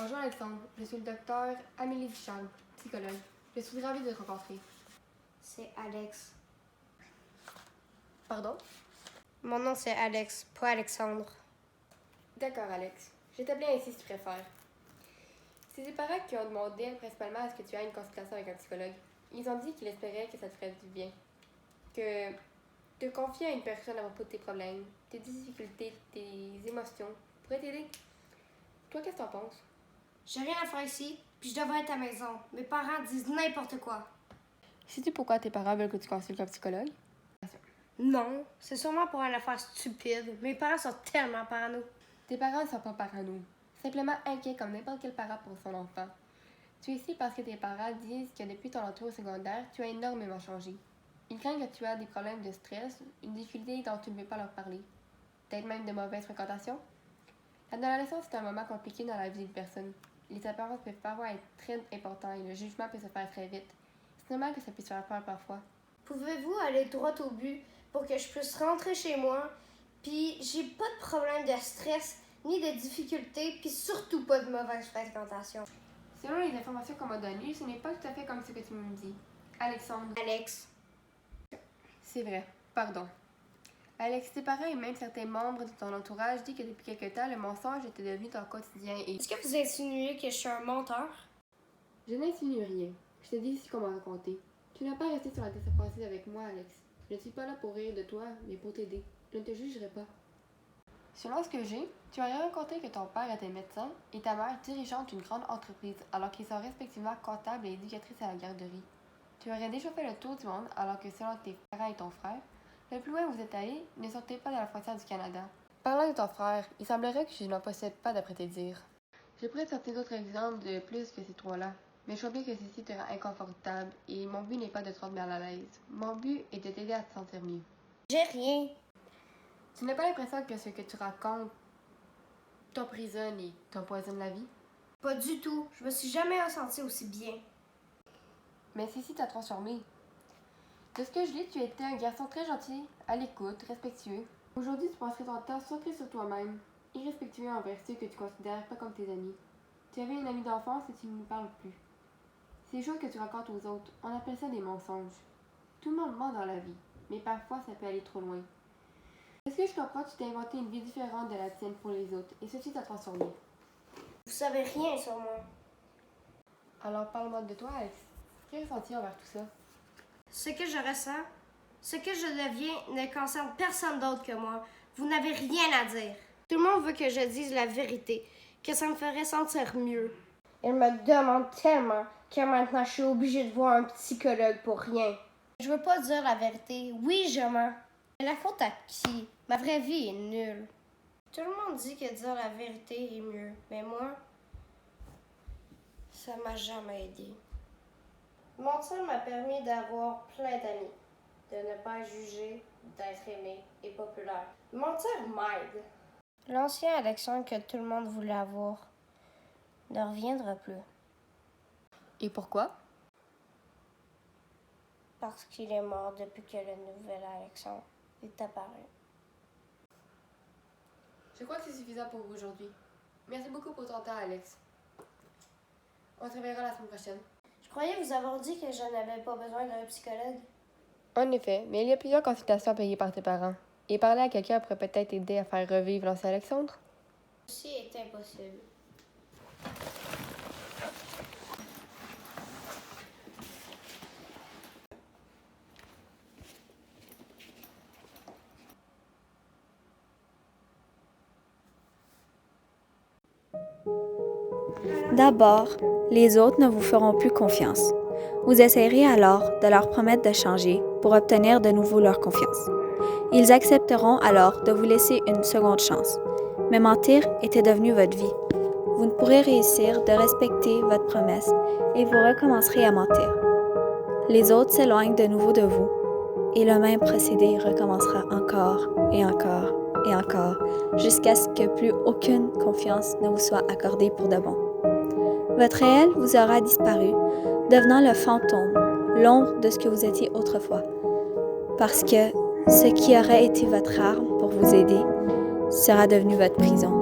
Bonjour Alexandre, je suis le docteur Amélie Duchamp, psychologue. Je suis ravie de te rencontrer. C'est Alex. Pardon? Mon nom c'est Alex, pas Alexandre. D'accord Alex, je t'appelais ainsi si tu préfères. C'est tes parents qui ont demandé principalement à ce que tu aies une consultation avec un psychologue. Ils ont dit qu'ils espéraient que ça te ferait du bien. Que te confier à une personne à propos de tes problèmes, tes difficultés, tes émotions, pourrait t'aider. Toi, qu'est-ce que t'en penses? J'ai rien à faire ici, puis je devrais être à la maison. Mes parents disent n'importe quoi. Sais-tu pourquoi tes parents veulent que tu consultes un psychologue? Non, c'est sûrement pour une affaire stupide. Mes parents sont tellement parano. Tes parents ne sont pas parano, simplement inquiets comme n'importe quel parent pour son enfant. Tu es ici parce que tes parents disent que depuis ton entrée au secondaire, tu as énormément changé. Ils craignent que tu as des problèmes de stress, une difficulté dont tu ne veux pas leur parler. Peut-être même de mauvaises fréquentations. L'adolescence est un moment compliqué dans la vie d'une personne. Les apparences peuvent parfois être très importants et le jugement peut se faire très vite. C'est normal que ça puisse faire peur parfois. Pouvez-vous aller droit au but pour que je puisse rentrer chez moi, puis j'ai pas de problème de stress, ni de difficultés, puis surtout pas de mauvaise fréquentation. Selon les informations qu'on m'a données, ce n'est pas tout à fait comme ce que tu me dis. Alexandre. Alex. C'est vrai, pardon. Alex, tes parents et même certains membres de ton entourage disent que depuis quelque temps, le mensonge était devenu ton quotidien et... Est-ce que vous insinuez que je suis un menteur? Je n'insinue rien. Je te dis ce qu'on m'a raconté. Tu n'as pas resté sur la défensive avec moi, Alex. Je ne suis pas là pour rire de toi, mais pour t'aider. Je ne te jugerai pas. Selon ce que j'ai, tu aurais raconté que ton père était médecin et ta mère dirigeante d'une grande entreprise, alors qu'ils sont respectivement comptables et éducatrices à la garderie. Tu aurais déjà fait le tour du monde, alors que selon tes parents et ton frère, le plus loin où vous êtes allés ne sortait pas de la frontière du Canada. Parlant de ton frère, il semblerait que je n'en possède pas d'après tes dires. Je pourrais te sortir d'autres exemples de plus que ces trois-là, mais je vois bien que ceci te rend inconfortable et mon but n'est pas de te rendre mal à l'aise. Mon but est de t'aider à te sentir mieux. J'ai rien. Tu n'as pas l'impression que ce que tu racontes t'emprisonne et t'empoisonne la vie? Pas du tout. Je me suis jamais ressentie aussi bien. Mais ceci t'a transformé. De ce que je lis, tu étais un garçon très gentil, à l'écoute, respectueux. Aujourd'hui, tu passerais ton temps centré sur toi-même, irrespectueux envers ceux que tu considères pas comme tes amis. Tu avais une amie d'enfance et tu ne lui parles plus. Ces choses que tu racontes aux autres, on appelle ça des mensonges. Tout le monde ment dans la vie, mais parfois ça peut aller trop loin. Est-ce que je comprends que tu t'es inventé une vie différente de la tienne pour les autres, et ceci t'a transformé? Vous savez rien sur moi. Alors parle-moi de toi, Alex. Quel ressenti envers tout ça? Ce que je ressens, ce que je deviens ne concerne personne d'autre que moi. Vous n'avez rien à dire. Tout le monde veut que je dise la vérité, que ça me ferait sentir mieux. Il me demande tellement que maintenant je suis obligée de voir un psychologue pour rien. Je veux pas dire la vérité. Oui, je mens. Mais la faute à qui? Ma vraie vie est nulle. Tout le monde dit que dire la vérité est mieux, mais moi, ça m'a jamais aidé. Mentir m'a permis d'avoir plein d'amis, de ne pas juger, d'être aimé et populaire. Mentir m'aide. L'ancien Alexandre que tout le monde voulait avoir ne reviendra plus. Et pourquoi? Parce qu'il est mort depuis que le nouvel Alexandre est apparu. Je crois que c'est suffisant pour aujourd'hui. Merci beaucoup pour ton temps, Alex. On se reverra la semaine prochaine. Je croyais vous avoir dit que je n'avais pas besoin d'un psychologue. En effet, mais il y a plusieurs consultations payées par tes parents. Et parler à quelqu'un pourrait peut-être aider à faire revivre l'ancien Alexandre. Ceci est impossible. D'abord, les autres ne vous feront plus confiance. Vous essayerez alors de leur promettre de changer pour obtenir de nouveau leur confiance. Ils accepteront alors de vous laisser une seconde chance. Mais mentir était devenu votre vie. Vous ne pourrez réussir de respecter votre promesse et vous recommencerez à mentir. Les autres s'éloignent de nouveau de vous et le même procédé recommencera encore et encore et encore jusqu'à ce que plus aucune confiance ne vous soit accordée pour de bon. Votre réel vous aura disparu, devenant le fantôme, l'ombre de ce que vous étiez autrefois. Parce que ce qui aurait été votre arme pour vous aider sera devenu votre prison.